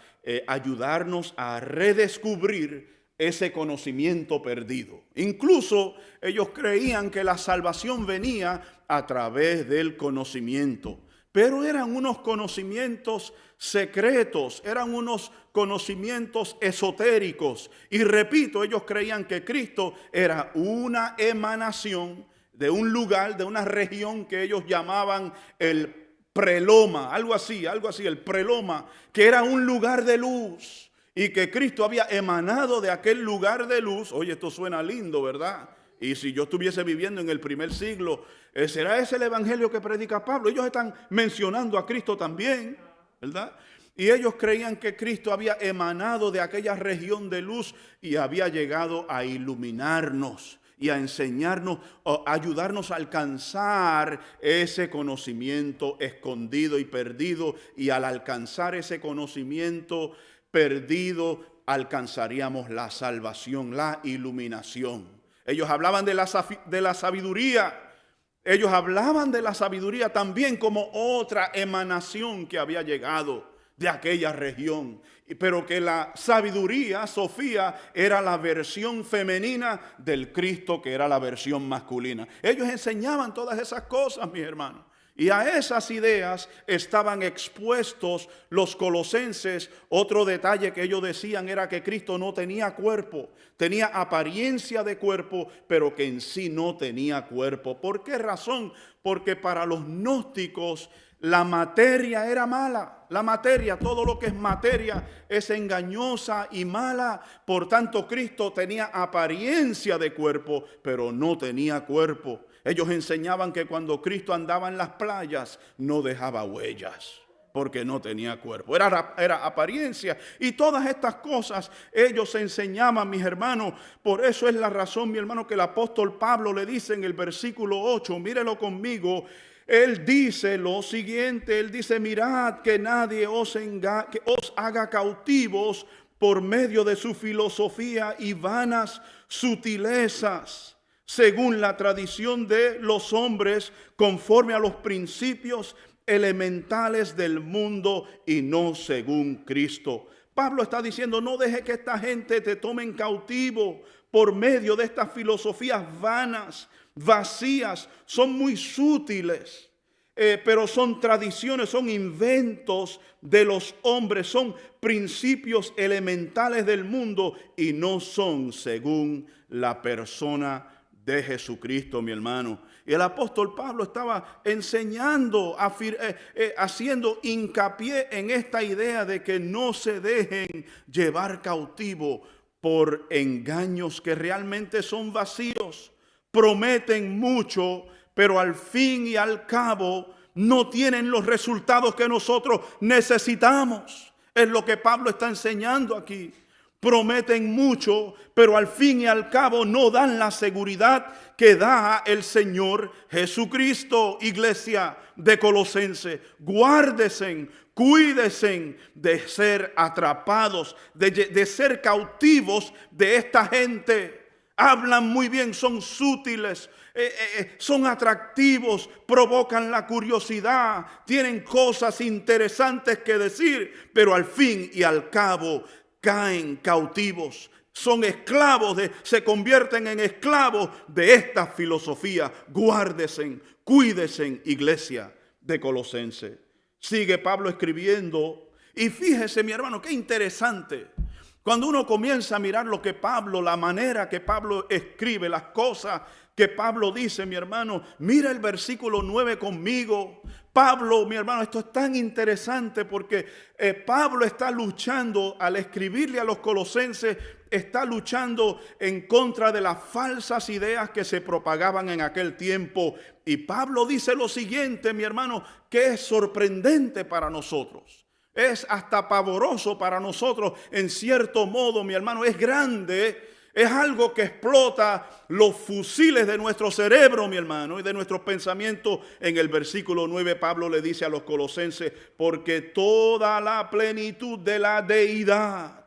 ayudarnos a redescubrir ese conocimiento perdido. Incluso ellos creían que la salvación venía a través del conocimiento, pero eran unos conocimientos secretos, eran unos conocimientos esotéricos. Y repito, ellos creían que Cristo era una emanación de un lugar, de una región que ellos llamaban el preloma, algo así, el preloma, que era un lugar de luz. Y que Cristo había emanado de aquel lugar de luz. Oye, esto suena lindo, ¿verdad? Y si yo estuviese viviendo en el primer siglo, ¿será ese el evangelio que predica Pablo? Ellos están mencionando a Cristo también, ¿verdad? Y ellos creían que Cristo había emanado de aquella región de luz y había llegado a iluminarnos y a enseñarnos, a ayudarnos a alcanzar ese conocimiento escondido y perdido. Y al alcanzar ese conocimiento perdido, alcanzaríamos la salvación, la iluminación. Ellos hablaban de la sabiduría. Ellos hablaban de la sabiduría también como otra emanación que había llegado de aquella región. Pero que la sabiduría, Sofía, era la versión femenina del Cristo, que era la versión masculina. Ellos enseñaban todas esas cosas, mis hermanos. Y a esas ideas estaban expuestos los colosenses. Otro detalle que ellos decían era que Cristo no tenía cuerpo, tenía apariencia de cuerpo, pero que en sí no tenía cuerpo. ¿Por qué razón? Porque para los gnósticos la materia era mala. La materia, todo lo que es materia, es engañosa y mala. Por tanto, Cristo tenía apariencia de cuerpo, pero no tenía cuerpo. Ellos enseñaban que cuando Cristo andaba en las playas no dejaba huellas, porque no tenía cuerpo, era apariencia. Y todas estas cosas ellos enseñaban, mis hermanos. Por eso es la razón, mi hermano, que el apóstol Pablo le dice en el versículo 8, mírelo conmigo. Él dice lo siguiente, él dice: mirad que nadie os haga cautivos por medio de su filosofía y vanas sutilezas, según la tradición de los hombres, conforme a los principios elementales del mundo y no según Cristo. Pablo está diciendo: no deje que esta gente te tome en cautivo por medio de estas filosofías vanas, vacías. Son muy sutiles, pero son tradiciones, son inventos de los hombres, son principios elementales del mundo y no son según la persona de Jesucristo, mi hermano. Y el apóstol Pablo estaba enseñando, haciendo hincapié en esta idea de que no se dejen llevar cautivo por engaños que realmente son vacíos. Prometen mucho, pero al fin y al cabo no tienen los resultados que nosotros necesitamos. Es lo que Pablo está enseñando aquí. Prometen mucho, pero al fin y al cabo no dan la seguridad que da el Señor Jesucristo. Iglesia de Colosense, guárdesen, cuídense de ser atrapados, de ser cautivos de esta gente. Hablan muy bien, son sutiles, son atractivos, provocan la curiosidad, tienen cosas interesantes que decir, pero al fin y al cabo caen cautivos, son esclavos, se convierten en esclavos de esta filosofía. Guárdesen, cuídense, iglesia de Colosense. Sigue Pablo escribiendo y fíjese, mi hermano, qué interesante. Cuando uno comienza a mirar lo que Pablo, la manera que Pablo escribe, las cosas que Pablo dice, mi hermano, mira el versículo 9 conmigo. Pablo, mi hermano, esto es tan interesante porque Pablo está luchando, al escribirle a los colosenses, está luchando en contra de las falsas ideas que se propagaban en aquel tiempo. Y Pablo dice lo siguiente, mi hermano, que es sorprendente para nosotros. Es hasta pavoroso para nosotros, en cierto modo, mi hermano, es grande. Es algo que explota los fusiles de nuestro cerebro, mi hermano, y de nuestros pensamientos. En el versículo 9, Pablo le dice a los colosenses: porque toda la plenitud de la deidad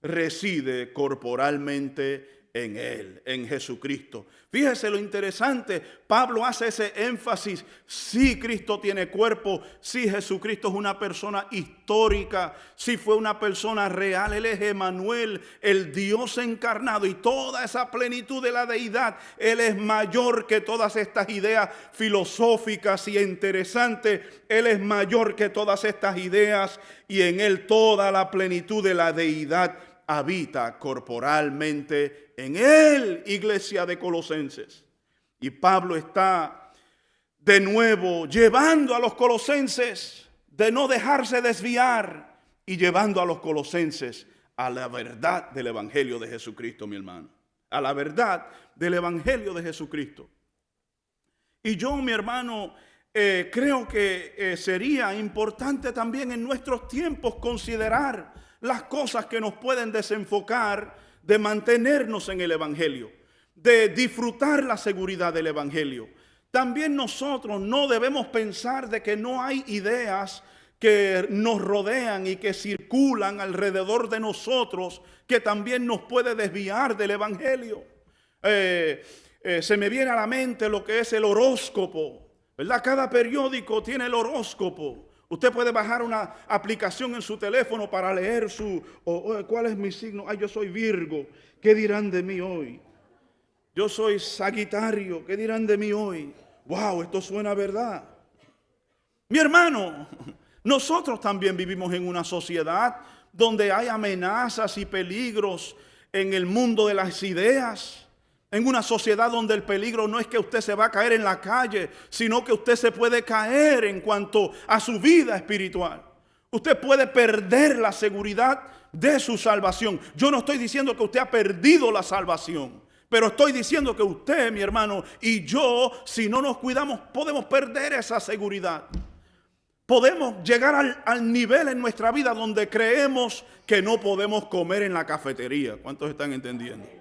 reside corporalmente en Él, en Jesucristo. Fíjese lo interesante, Pablo hace ese énfasis. Sí, Cristo tiene cuerpo, sí, Jesucristo es una persona histórica, sí fue una persona real, Él es Emmanuel, el Dios encarnado, y toda esa plenitud de la deidad. Él es mayor que todas estas ideas filosóficas y interesantes. Él es mayor que todas estas ideas, y en Él toda la plenitud de la deidad habita corporalmente en Él, iglesia de Colosenses. Y Pablo está de nuevo llevando a los colosenses de no dejarse desviar y llevando a los colosenses a la verdad del Evangelio de Jesucristo, mi hermano. A la verdad del Evangelio de Jesucristo. Y yo, mi hermano, creo que sería importante también en nuestros tiempos considerar las cosas que nos pueden desenfocar de mantenernos en el Evangelio, de disfrutar la seguridad del Evangelio. También nosotros no debemos pensar de que no hay ideas que nos rodean y que circulan alrededor de nosotros que también nos puede desviar del Evangelio. Se me viene a la mente lo que es el horóscopo, ¿verdad? Cada periódico tiene el horóscopo. Usted puede bajar una aplicación en su teléfono para leer ¿cuál es mi signo? Ay, yo soy Virgo. ¿Qué dirán de mí hoy? Yo soy Sagitario. ¿Qué dirán de mí hoy? Wow, esto suena a verdad. Mi hermano, nosotros también vivimos en una sociedad donde hay amenazas y peligros en el mundo de las ideas. En una sociedad donde el peligro no es que usted se va a caer en la calle, sino que usted se puede caer en cuanto a su vida espiritual. Usted puede perder la seguridad de su salvación. Yo no estoy diciendo que usted ha perdido la salvación, pero estoy diciendo que usted, mi hermano, y yo, si no nos cuidamos, podemos perder esa seguridad. Podemos llegar al nivel en nuestra vida donde creemos que no podemos comer en la cafetería. ¿Cuántos están entendiendo?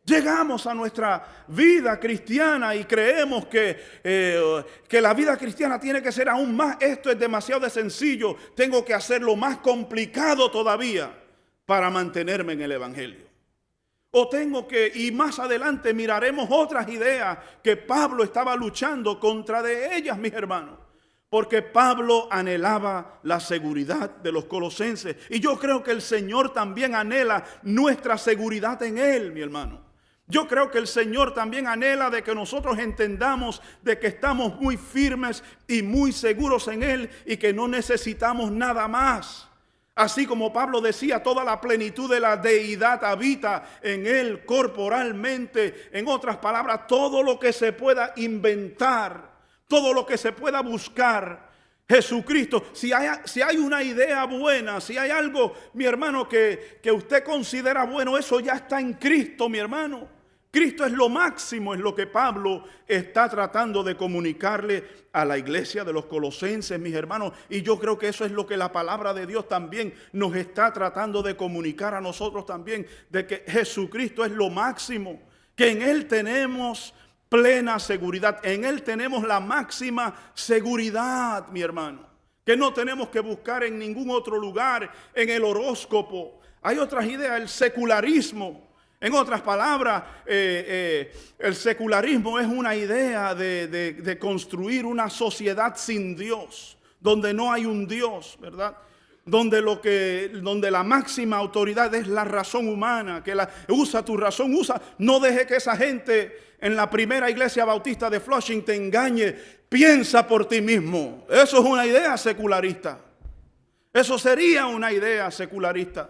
Llegamos a nuestra vida cristiana y creemos que la vida cristiana tiene que ser aún más. Esto es demasiado sencillo. Tengo que hacerlo más complicado todavía para mantenerme en el Evangelio. O tengo que, y más adelante miraremos otras ideas que Pablo estaba luchando contra de ellas, mis hermanos. Porque Pablo anhelaba la seguridad de los colosenses. Y yo creo que el Señor también anhela nuestra seguridad en Él, mi hermano. Yo creo que el Señor también anhela de que nosotros entendamos de que estamos muy firmes y muy seguros en Él y que no necesitamos nada más. Así como Pablo decía, toda la plenitud de la deidad habita en Él corporalmente. En otras palabras, todo lo que se pueda inventar, todo lo que se pueda buscar, Jesucristo. Si hay una idea buena, si hay algo, mi hermano, que usted considera bueno, eso ya está en Cristo, mi hermano. Cristo es lo máximo, es lo que Pablo está tratando de comunicarle a la iglesia de los colosenses, mis hermanos. Y yo creo que eso es lo que la palabra de Dios también nos está tratando de comunicar a nosotros también, de que Jesucristo es lo máximo, que en Él tenemos plena seguridad, en Él tenemos la máxima seguridad, mi hermano, que no tenemos que buscar en ningún otro lugar, en el horóscopo. Hay otras ideas, el secularismo. En otras palabras, el secularismo es una idea de construir una sociedad sin Dios, donde no hay un Dios, ¿verdad? Donde la máxima autoridad es la razón humana, que usa tu razón, no deje que esa gente en la primera iglesia bautista de Flushing te engañe, piensa por ti mismo. Eso es una idea secularista. Eso sería una idea secularista.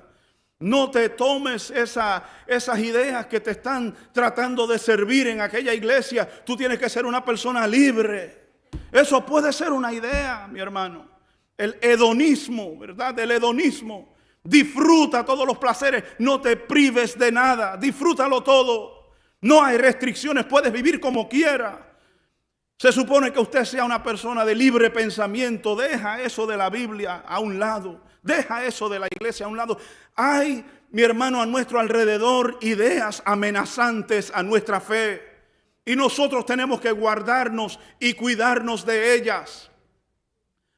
No te tomes esas ideas que te están tratando de servir en aquella iglesia. Tú tienes que ser una persona libre. Eso puede ser una idea, mi hermano. El hedonismo, ¿verdad? El hedonismo. Disfruta todos los placeres. No te prives de nada. Disfrútalo todo. No hay restricciones. Puedes vivir como quieras. Se supone que usted sea una persona de libre pensamiento. Deja eso de la Biblia a un lado. Deja eso de la iglesia a un lado. Hay, mi hermano, a nuestro alrededor ideas amenazantes a nuestra fe. Y nosotros tenemos que guardarnos y cuidarnos de ellas.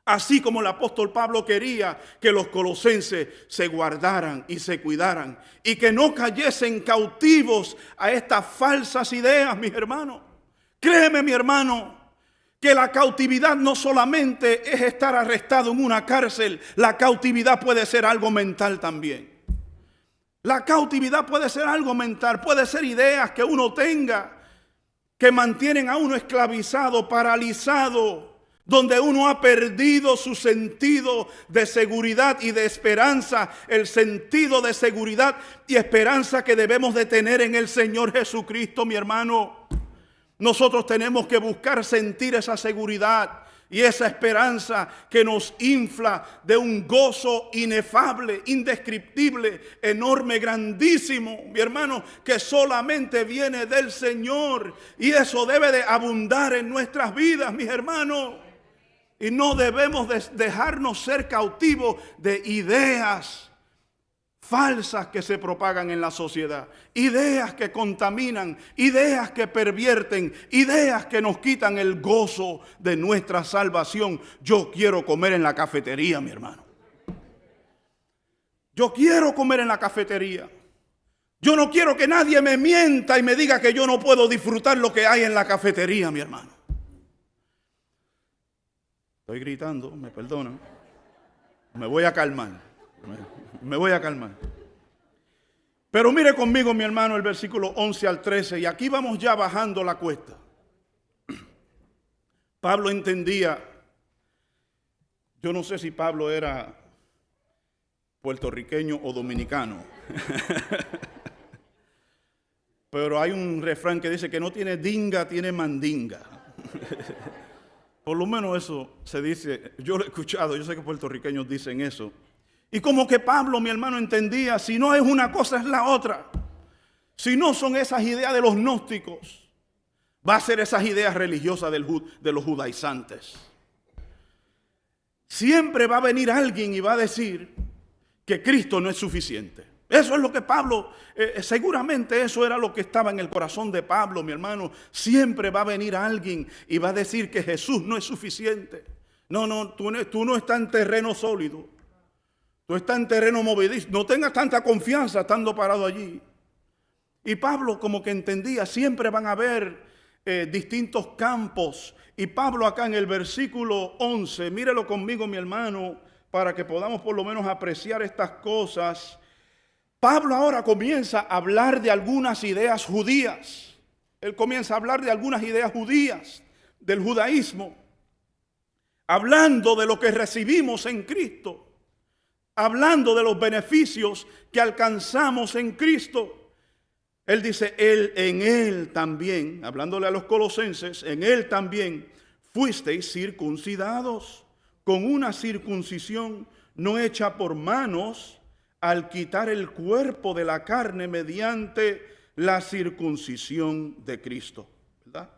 Así como el apóstol Pablo quería que los colosenses se guardaran y se cuidaran y que no cayesen cautivos a estas falsas ideas, mis hermanos. Créeme, mi hermano, que la cautividad no solamente es estar arrestado en una cárcel, la cautividad puede ser algo mental también. La cautividad puede ser algo mental, puede ser ideas que uno tenga que mantienen a uno esclavizado, paralizado, donde uno ha perdido su sentido de seguridad y de esperanza, el sentido de seguridad y esperanza que debemos de tener en el Señor Jesucristo, mi hermano. Nosotros tenemos que buscar sentir esa seguridad y esa esperanza que nos infla de un gozo inefable, indescriptible, enorme, grandísimo, mi hermano, que solamente viene del Señor. Y eso debe de abundar en nuestras vidas, mis hermanos. Y no debemos dejarnos ser cautivos de ideas falsas que se propagan en la sociedad, ideas que contaminan, ideas que pervierten, ideas que nos quitan el gozo de nuestra salvación. Yo quiero comer en la cafetería, mi hermano. Yo quiero comer en la cafetería. Yo no quiero que nadie me mienta y me diga que yo no puedo disfrutar lo que hay en la cafetería, mi hermano. Estoy gritando, me perdonan. Me voy a calmar. Me voy a calmar. Pero mire conmigo, mi hermano, el versículo 11 al 13. Y aquí vamos ya bajando la cuesta. Pablo entendía. Yo no sé si Pablo era puertorriqueño o dominicano. Pero hay un refrán que dice que no tiene dinga, tiene mandinga. Por lo menos eso se dice, yo lo he escuchado, yo sé que puertorriqueños dicen eso. Y como que Pablo, mi hermano, entendía, si no es una cosa es la otra. Si no son esas ideas de los gnósticos, va a ser esas ideas religiosas de los judaizantes. Siempre va a venir alguien y va a decir que Cristo no es suficiente. Eso es lo que Pablo, seguramente eso era lo que estaba en el corazón de Pablo, mi hermano. Siempre va a venir alguien y va a decir que Jesús no es suficiente. No, tú no estás en terreno sólido. Tú estás en terreno movedizo. No tengas tanta confianza estando parado allí. Y Pablo como que entendía, siempre van a haber distintos campos. Y Pablo acá en el versículo 11, mírelo conmigo, mi hermano, para que podamos por lo menos apreciar estas cosas. Pablo ahora comienza a hablar de algunas ideas judías. Él comienza a hablar de algunas ideas judías, del judaísmo, hablando de lo que recibimos en Cristo, hablando de los beneficios que alcanzamos en Cristo. Él dice, en él también, hablándole a los colosenses, en él también fuisteis circuncidados con una circuncisión no hecha por manos, al quitar el cuerpo de la carne mediante la circuncisión de Cristo, ¿verdad?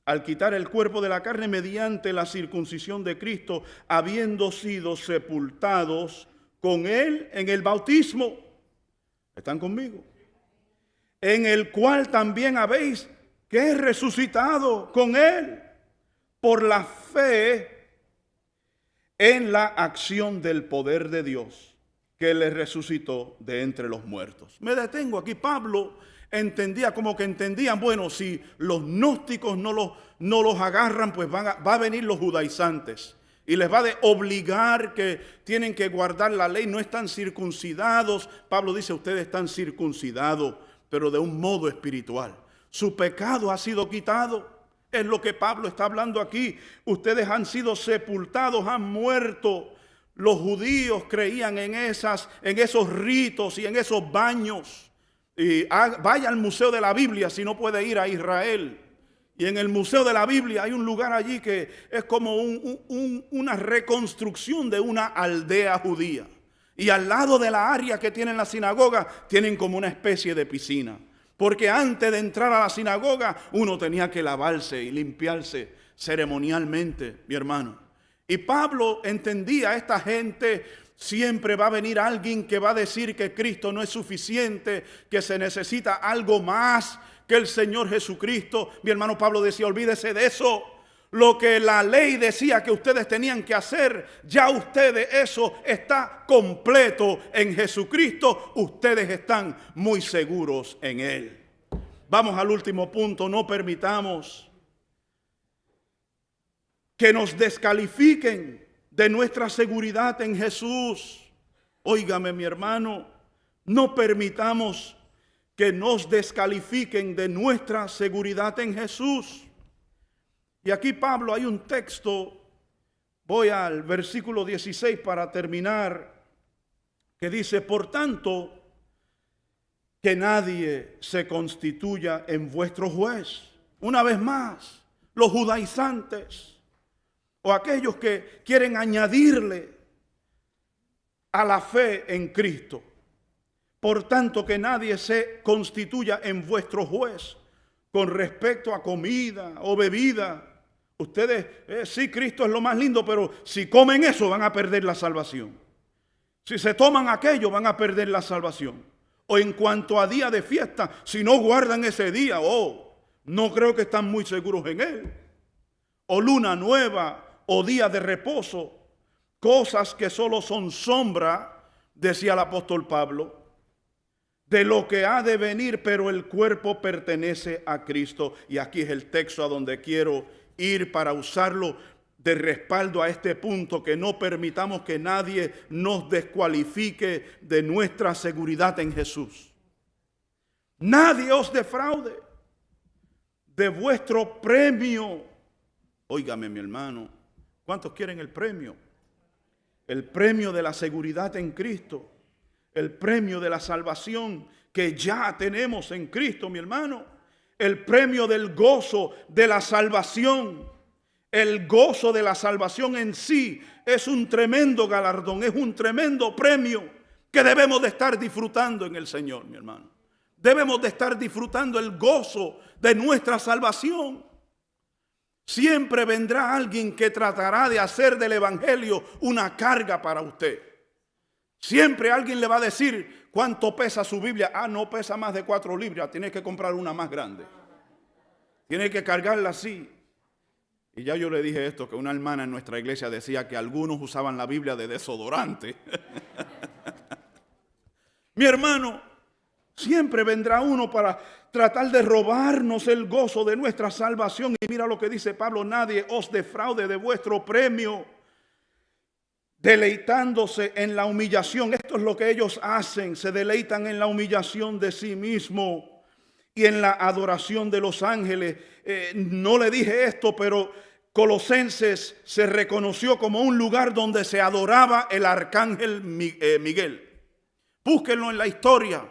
Al quitar el cuerpo de la carne mediante la circuncisión de Cristo, habiendo sido sepultados con Él en el bautismo. ¿Están conmigo? En el cual también habéis que resucitado con Él por la fe en la acción del poder de Dios que le resucitó de entre los muertos. Me detengo aquí. Pablo entendía, como que entendían, bueno, si los gnósticos no los agarran, pues va a venir los judaizantes y les va a obligar que tienen que guardar la ley, no están circuncidados. Pablo dice, ustedes están circuncidados, pero de un modo espiritual. Su pecado ha sido quitado. Es lo que Pablo está hablando aquí. Ustedes han sido sepultados, han muerto. Los judíos creían en esos ritos y en esos baños. Y vaya al Museo de la Biblia si no puede ir a Israel. Y en el Museo de la Biblia hay un lugar allí que es como una reconstrucción de una aldea judía. Y al lado de la área que tienen la sinagoga, tienen como una especie de piscina. Porque antes de entrar a la sinagoga, uno tenía que lavarse y limpiarse ceremonialmente, mi hermano. Y Pablo entendía, esta gente siempre va a venir alguien que va a decir que Cristo no es suficiente, que se necesita algo más que el Señor Jesucristo. Mi hermano Pablo decía, olvídese de eso. Lo que la ley decía que ustedes tenían que hacer, ya ustedes, eso está completo en Jesucristo. Ustedes están muy seguros en Él. Vamos al último punto. No permitamos que nos descalifiquen de nuestra seguridad en Jesús. Óigame, mi hermano, no permitamos que nos descalifiquen de nuestra seguridad en Jesús. Y aquí Pablo, hay un texto, voy al versículo 16 para terminar, que dice: por tanto, que nadie se constituya en vuestro juez. Una vez más, los judaizantes o aquellos que quieren añadirle a la fe en Cristo. Por tanto, que nadie se constituya en vuestro juez con respecto a comida o bebida. Ustedes, sí, Cristo es lo más lindo, pero si comen eso van a perder la salvación. Si se toman aquello van a perder la salvación. O en cuanto a día de fiesta, si no guardan ese día, no creo que están muy seguros en él. O luna nueva, o día de reposo, cosas que solo son sombra, decía el apóstol Pablo, de lo que ha de venir, pero el cuerpo pertenece a Cristo. Y aquí es el texto a donde quiero ir para usarlo de respaldo a este punto, que no permitamos que nadie nos descualifique de nuestra seguridad en Jesús. Nadie os defraude de vuestro premio. Óigame, mi hermano, ¿cuántos quieren el premio? El premio de la seguridad en Cristo, el premio de la salvación que ya tenemos en Cristo, mi hermano. El premio del gozo de la salvación. El gozo de la salvación en sí es un tremendo galardón, es un tremendo premio que debemos de estar disfrutando en el Señor, mi hermano. Debemos de estar disfrutando el gozo de nuestra salvación. Siempre vendrá alguien que tratará de hacer del evangelio una carga para usted. Siempre alguien le va a decir: ¿cuánto pesa su Biblia? No pesa más de 4 libras, tiene que comprar una más grande. Tiene que cargarla así. Y ya yo le dije esto, que una hermana en nuestra iglesia decía que algunos usaban la Biblia de desodorante. Mi hermano, siempre vendrá uno para tratar de robarnos el gozo de nuestra salvación. Y mira lo que dice Pablo: nadie os defraude de vuestro premio, deleitándose en la humillación. Esto es lo que ellos hacen, se deleitan en la humillación de sí mismo y en la adoración de los ángeles. No le dije esto, pero Colosenses se reconoció como un lugar donde se adoraba el arcángel Miguel. Búsquenlo en la historia.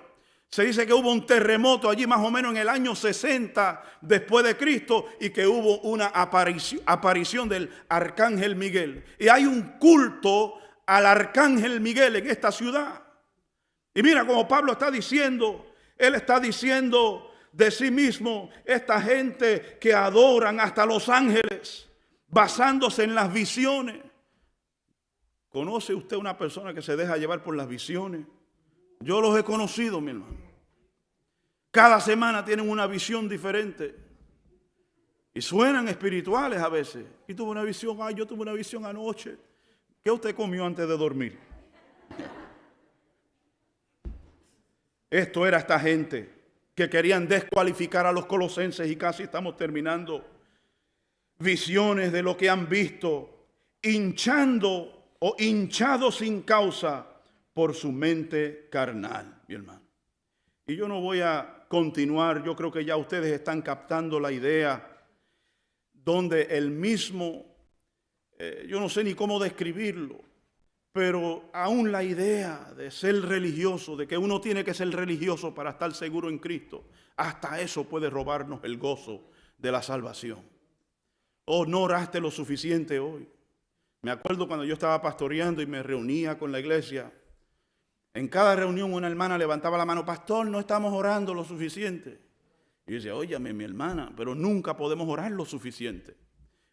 Se dice que hubo un terremoto allí más o menos en el año 60 después de Cristo y que hubo una aparición del arcángel Miguel. Y hay un culto al arcángel Miguel en esta ciudad. Y mira como Pablo está diciendo, él está diciendo de sí mismo, esta gente que adoran hasta los ángeles, basándose en las visiones. ¿Conoce usted una persona que se deja llevar por las visiones? Yo los he conocido, mi hermano. Cada semana tienen una visión diferente. Y suenan espirituales a veces. Y tuve una visión, yo tuve una visión anoche. ¿Qué usted comió antes de dormir? Esto era esta gente que querían descualificar a los colosenses, y casi estamos terminando. Visiones de lo que han visto, hinchando o hinchados sin causa por su mente carnal, mi hermano. Y yo no voy a continuar, yo creo que ya ustedes están captando la idea, donde el mismo, yo no sé ni cómo describirlo, pero aún la idea de ser religioso, de que uno tiene que ser religioso para estar seguro en Cristo, hasta eso puede robarnos el gozo de la salvación. No oraste lo suficiente hoy. Me acuerdo cuando yo estaba pastoreando y me reunía con la iglesia. En cada reunión una hermana levantaba la mano: pastor, no estamos orando lo suficiente. Y yo decía: óyame, mi hermana, pero nunca podemos orar lo suficiente.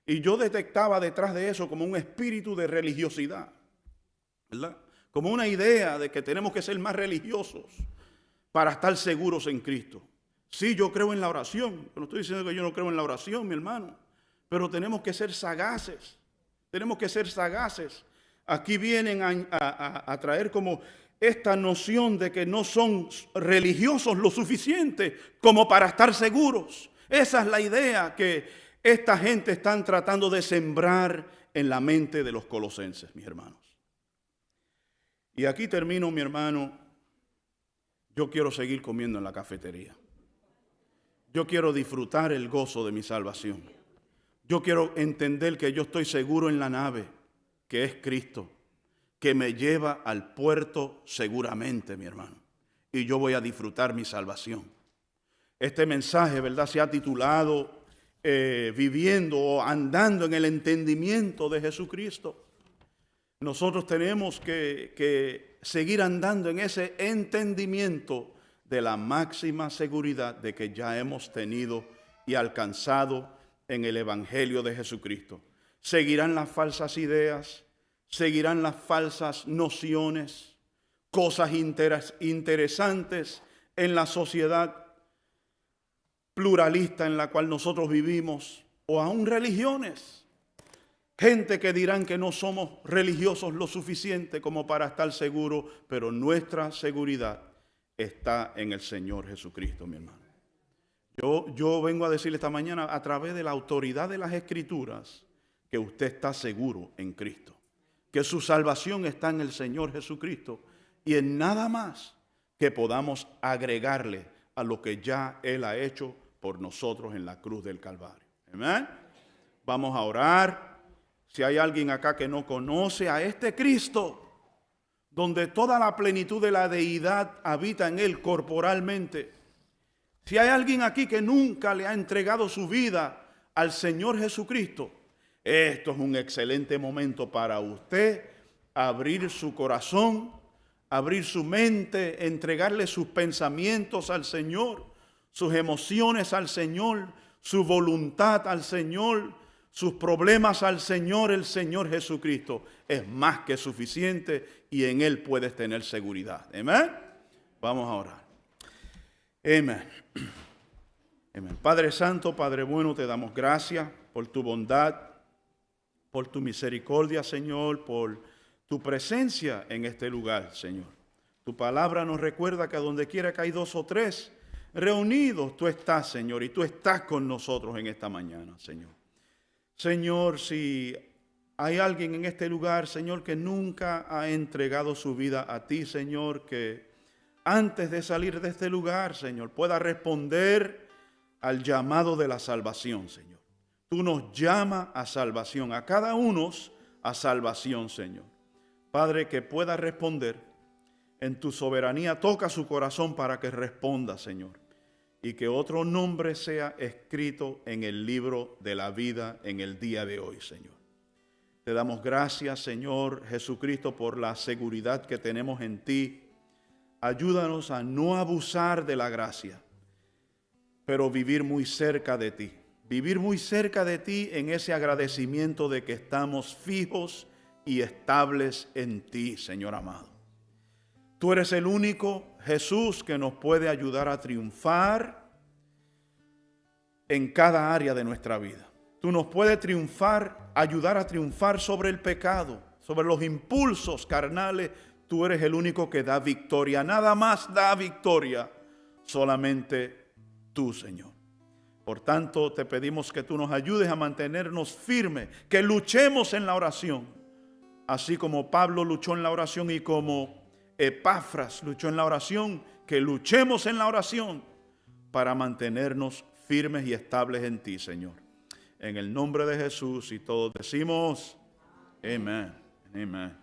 Y yo detectaba detrás de eso como un espíritu de religiosidad, ¿verdad? Como una idea de que tenemos que ser más religiosos para estar seguros en Cristo. Sí, yo creo en la oración. No estoy diciendo que yo no creo en la oración, mi hermano. pero tenemos que ser sagaces. Tenemos que ser sagaces. Aquí vienen a traer como esta noción de que no son religiosos lo suficiente como para estar seguros. Esa es la idea que esta gente están tratando de sembrar en la mente de los colosenses, mis hermanos. Y aquí termino, mi hermano. Yo quiero seguir comiendo en la cafetería. Yo quiero disfrutar el gozo de mi salvación. Yo quiero entender que yo estoy seguro en la nave, que es Cristo, que me lleva al puerto seguramente, mi hermano. Y yo voy a disfrutar mi salvación. Este mensaje, ¿verdad?, se ha titulado Viviendo o andando en el entendimiento de Jesucristo. Nosotros tenemos que seguir andando en ese entendimiento de la máxima seguridad de que ya hemos tenido y alcanzado en el Evangelio de Jesucristo. Seguirán las falsas ideas, seguirán las falsas nociones, cosas interesantes en la sociedad pluralista en la cual nosotros vivimos, o aún religiones. Gente que dirán que no somos religiosos lo suficiente como para estar seguros, pero nuestra seguridad está en el Señor Jesucristo, mi hermano. Yo vengo a decirle esta mañana, a través de la autoridad de las Escrituras, que usted está seguro en Cristo, que su salvación está en el Señor Jesucristo y en nada más que podamos agregarle a lo que ya Él ha hecho por nosotros en la cruz del Calvario. Amén. Vamos a orar. Si hay alguien acá que no conoce a este Cristo, donde toda la plenitud de la deidad habita en Él corporalmente, si hay alguien aquí que nunca le ha entregado su vida al Señor Jesucristo, esto es un excelente momento para usted abrir su corazón, abrir su mente, entregarle sus pensamientos al Señor, sus emociones al Señor, su voluntad al Señor, sus problemas al Señor. El Señor Jesucristo es más que suficiente y en Él puedes tener seguridad. Amén. Vamos a orar. Amén. Amén. Padre Santo, Padre bueno, te damos gracias por tu bondad, por tu misericordia, Señor, por tu presencia en este lugar, Señor. Tu palabra nos recuerda que donde quiera que hay dos o tres reunidos, tú estás, Señor, y tú estás con nosotros en esta mañana, Señor. Señor, si hay alguien en este lugar, Señor, que nunca ha entregado su vida a ti, Señor, que antes de salir de este lugar, Señor, pueda responder al llamado de la salvación, Señor. Tú nos llamas a salvación, a cada uno a salvación, Señor. Padre, que pueda responder en tu soberanía, toca su corazón para que responda, Señor. Y que otro nombre sea escrito en el libro de la vida en el día de hoy, Señor. Te damos gracias, Señor Jesucristo, por la seguridad que tenemos en ti. Ayúdanos a no abusar de la gracia, pero vivir muy cerca de ti. Vivir muy cerca de ti en ese agradecimiento de que estamos fijos y estables en ti, Señor amado. Tú eres el único, Jesús, que nos puede ayudar a triunfar en cada área de nuestra vida. Tú nos puedes ayudar a triunfar sobre el pecado, sobre los impulsos carnales. Tú eres el único que da victoria. Nada más da victoria, solamente tú, Señor. Por tanto, te pedimos que tú nos ayudes a mantenernos firmes, que luchemos en la oración, así como Pablo luchó en la oración y como Epafras luchó en la oración, que luchemos en la oración para mantenernos firmes y estables en ti, Señor. En el nombre de Jesús, y todos decimos, amén, amén.